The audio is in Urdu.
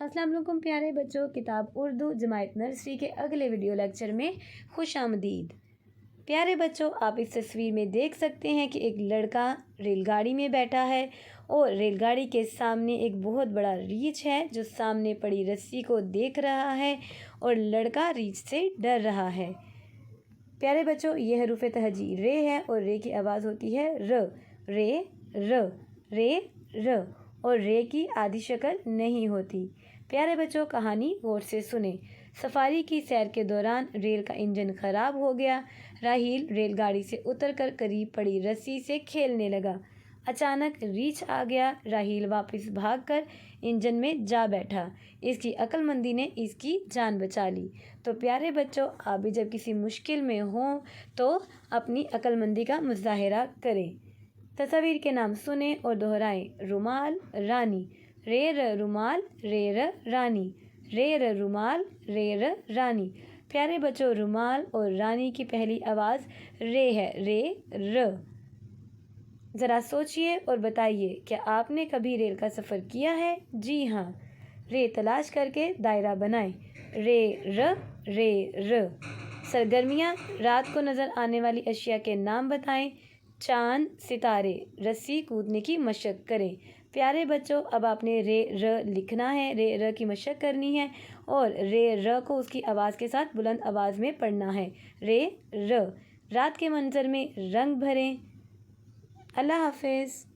السلام علیکم پیارے بچوں، کتاب اردو جماعت نرسری کے اگلے ویڈیو لیکچر میں خوش آمدید۔ پیارے بچوں، آپ اس تصویر میں دیکھ سکتے ہیں کہ ایک لڑکا ریل گاڑی میں بیٹھا ہے اور ریل گاڑی کے سامنے ایک بہت بڑا ریچھ ہے جو سامنے پڑی رسی کو دیکھ رہا ہے اور لڑکا ریچھ سے ڈر رہا ہے۔ پیارے بچوں، یہ حروف تہجی رے ہے اور رے کی آواز ہوتی ہے ر، رے ر، رے ر، اور رے کی آدھی شکل نہیں ہوتی۔ پیارے بچوں، کہانی غور سے سنیں۔ سفاری کی سیر کے دوران ریل کا انجن خراب ہو گیا۔ راہیل ریل گاڑی سے اتر کر قریب پڑی رسی سے کھیلنے لگا۔ اچانک ریچھ آ گیا۔ راہیل واپس بھاگ کر انجن میں جا بیٹھا۔ اس کی عقل مندی نے اس کی جان بچا لی۔ تو پیارے بچوں، آپ بھی جب کسی مشکل میں ہوں تو اپنی عقل مندی کا مظاہرہ کریں۔ تصاویر کے نام سنیں اور دہرائیں۔ رومال، رانی، رے ر رومال، رے ر رانی، رے ر رومال، رے ر رانی۔ پیارے بچوں، رومال اور رانی کی پہلی آواز رے ہے، رے ر۔ ذرا سوچئے اور بتائیے، کیا آپ نے کبھی ریل کا سفر کیا ہے؟ جی ہاں۔ رے تلاش کر کے دائرہ بنائیں۔ رے ر، رے ر۔ سرگرمیاں: رات کو نظر آنے والی اشیاء کے نام بتائیں۔ چاند، ستارے۔ رسی کودنے کی مشق کریں۔ پیارے بچوں، اب آپ نے رے ر لکھنا ہے، رے ر کی مشق کرنی ہے اور رے ر کو اس کی آواز کے ساتھ بلند آواز میں پڑھنا ہے۔ رے ر۔ رات کے منظر میں رنگ بھریں۔ اللہ حافظ۔